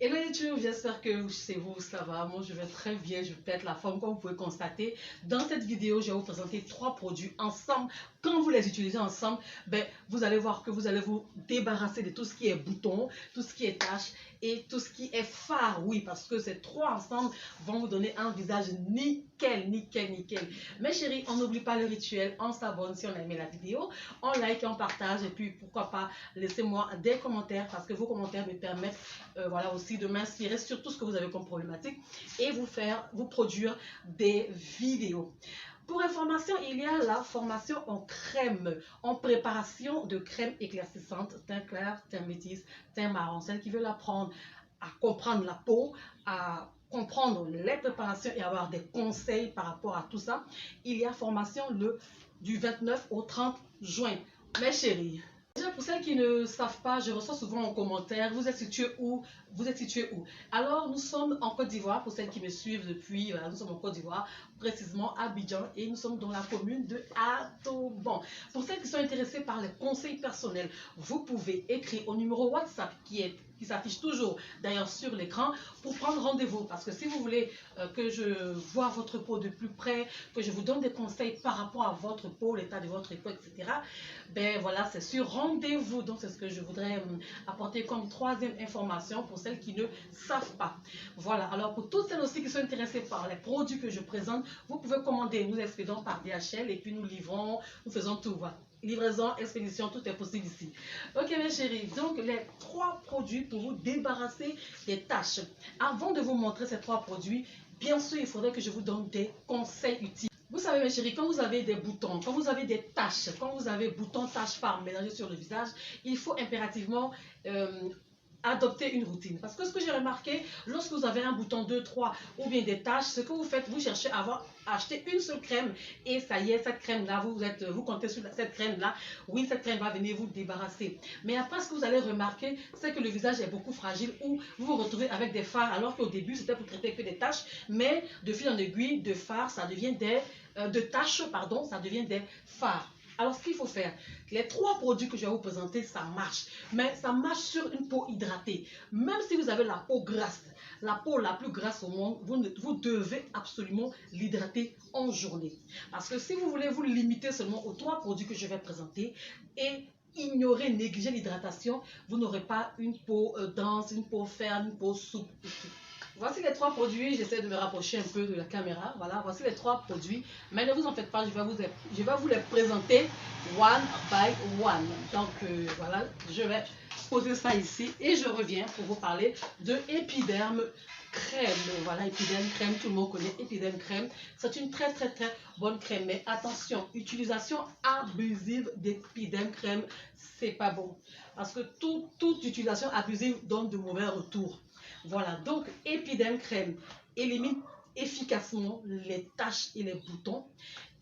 Hello YouTube, j'espère que chez vous ça va. Moi je vais très bien, je pète la forme comme vous pouvez constater. Dans cette vidéo, je vais vous présenter 3 produits ensemble. Quand vous les utilisez ensemble, vous allez voir que vous allez vous débarrasser de tout ce qui est boutons, tout ce qui est taches et tout ce qui est fard. Oui, parce que ces 3 ensemble vont vous donner un visage nickel, nickel, nickel. Mes chéris, on n'oublie pas le rituel, on s'abonne si on a aimé la vidéo, on like et on partage et puis pourquoi pas laissez-moi des commentaires parce que vos commentaires me permettent voilà aussi de m'inspirer sur tout ce que vous avez comme problématique et vous produire des vidéos. Pour information, il y a la formation en crème, en préparation de crème éclaircissante, teint clair, teint métis, teint marron. Celle qui veut apprendre à comprendre la peau, à comprendre les préparations et avoir des conseils par rapport à tout ça, il y a formation du 29 au 30 juin. Mes chéris. Déjà, pour celles qui ne savent pas, je reçois souvent en commentaire, vous êtes situé où? Vous êtes situé où? Alors, nous sommes en Côte d'Ivoire, pour celles qui me suivent depuis, nous sommes en Côte d'Ivoire, précisément à Abidjan, et nous sommes dans la commune de Atoban. Pour celles qui sont intéressées par les conseils personnels, vous pouvez écrire au numéro WhatsApp qui s'affiche toujours d'ailleurs sur l'écran pour prendre rendez-vous. Parce que si vous voulez que je vois votre peau de plus près, que je vous donne des conseils par rapport à votre peau, l'état de votre peau, etc. Ben voilà, c'est sur rendez-vous. Donc c'est ce que je voudrais apporter comme 3e information pour celles qui ne savent pas. Voilà, alors pour toutes celles aussi qui sont intéressées par les produits que je présente, vous pouvez commander. Nous expédions par DHL et puis nous livrons, nous faisons tout. Voilà. Livraison, expédition, tout est possible ici. Ok mes chéris, donc les 3 produits pour vous débarrasser des taches. Avant de vous montrer ces 3 produits, bien sûr il faudrait que je vous donne des conseils utiles. Vous savez mes chéris, quand vous avez des boutons, quand vous avez des taches, quand vous avez boutons, taches, fards mélangés sur le visage, il faut impérativement adopter une routine. Parce que ce que j'ai remarqué, lorsque vous avez un bouton 2, 3 ou bien des taches, ce que vous faites, vous cherchez à acheter une seule crème et ça y est, cette crème-là, vous comptez sur cette crème-là. Oui, cette crème va venir vous débarrasser. Mais après, ce que vous allez remarquer, c'est que le visage est beaucoup fragile ou vous vous retrouvez avec des fards alors qu'au début, c'était pour traiter que des taches. Mais de fil en aiguille, de fards, ça devient de taches, pardon, ça devient des fards. Alors, ce qu'il faut faire, les 3 produits que je vais vous présenter, ça marche. Mais ça marche sur une peau hydratée. Même si vous avez la peau grasse, la peau la plus grasse au monde, vous devez absolument l'hydrater en journée. Parce que si vous voulez vous limiter seulement aux 3 produits que je vais présenter et ignorer, négliger l'hydratation, vous n'aurez pas une peau dense, une peau ferme, une peau souple. Voici les 3 produits, j'essaie de me rapprocher un peu de la caméra. Voilà, voici les 3 produits. Mais ne vous en faites pas, je vais vous les présenter one by one. Donc voilà, je vais poser ça ici et je reviens pour vous parler de Epiderme crème. Voilà, Epiderme crème, tout le monde connaît Epiderme crème. C'est une très très très bonne crème. Mais attention, utilisation abusive d'Epiderme crème, c'est pas bon. Parce que toute utilisation abusive donne de mauvais retours. Voilà, donc Epiderme crème élimine efficacement les taches et les boutons.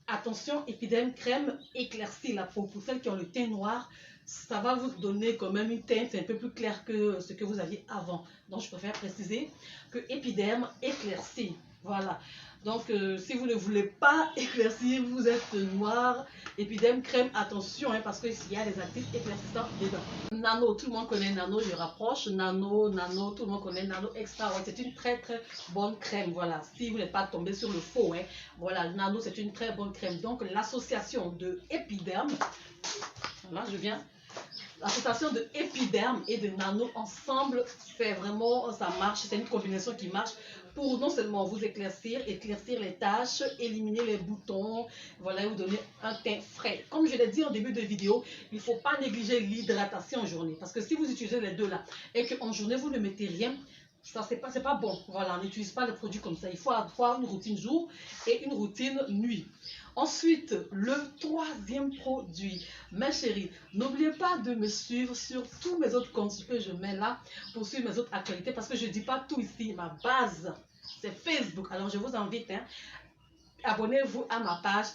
Attention, Epiderme crème éclaircit la peau. Pour celles qui ont le teint noir, ça va vous donner quand même une teinte un peu plus claire que ce que vous aviez avant. Donc je préfère préciser que Epiderme éclaircit. Voilà. Donc si vous ne voulez pas éclaircir, vous êtes noir, Epiderme crème, attention, parce qu'il y a des actifs éclaircissants dedans. Nano, tout le monde connaît Nano, je rapproche. Nano, tout le monde connaît Nano Extra. Ouais, c'est une très très bonne crème. Voilà, si vous n'êtes pas tombé sur le faux, voilà, Nano c'est une très bonne crème. Donc l'association de Epiderme, là je viens. L'association de Epiderme et de Nano ensemble, c'est vraiment, ça marche, c'est une combinaison qui marche pour non seulement vous éclaircir les taches, éliminer les boutons, voilà, vous donner un teint frais. Comme je l'ai dit en début de vidéo, il ne faut pas négliger l'hydratation en journée, parce que si vous utilisez les deux là, et qu'en journée vous ne mettez rien, ça c'est pas bon. Voilà, on n'utilise pas les produits comme ça. Il faut avoir une routine jour et une routine nuit. Ensuite, le 3e produit, mes chéris, n'oubliez pas de me suivre sur tous mes autres comptes que je mets là pour suivre mes autres actualités parce que je ne dis pas tout ici. Ma base, c'est Facebook. Alors, je vous invite, abonnez-vous à ma page.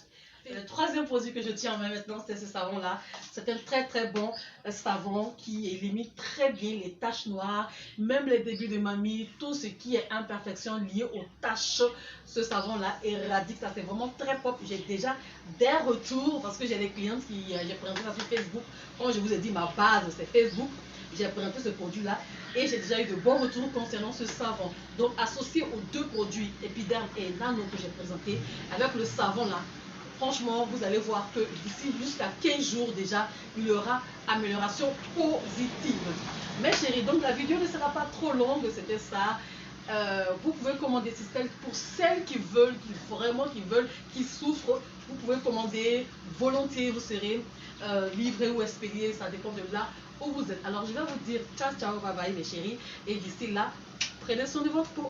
Et le 3e produit que je tiens en main maintenant, c'est ce savon-là. C'est un très très bon savon qui élimine très bien les taches noires, même les débuts de mamie, tout ce qui est imperfection liée aux taches. Ce savon-là éradique ça. C'est vraiment très pop. J'ai déjà des retours parce que j'ai des clientes qui j'ai présenté ça sur Facebook. Comme je vous ai dit, ma base c'est Facebook. j'ai présenté ce produit-là et j'ai déjà eu de bons retours concernant ce savon. Donc, associé aux deux produits, Epiderm et Nano que j'ai présentés, avec le savon là, franchement, vous allez voir que d'ici jusqu'à 15 jours déjà, il y aura amélioration positive. Mes chéris, donc la vidéo ne sera pas trop longue, c'était ça. Vous pouvez commander pour celles qui veulent, qui souffrent, vous pouvez commander volontiers, vous serez livré ou expédié, ça dépend de là où vous êtes. Alors je vais vous dire ciao ciao, bye bye mes chéris, et d'ici là, prenez soin de votre peau.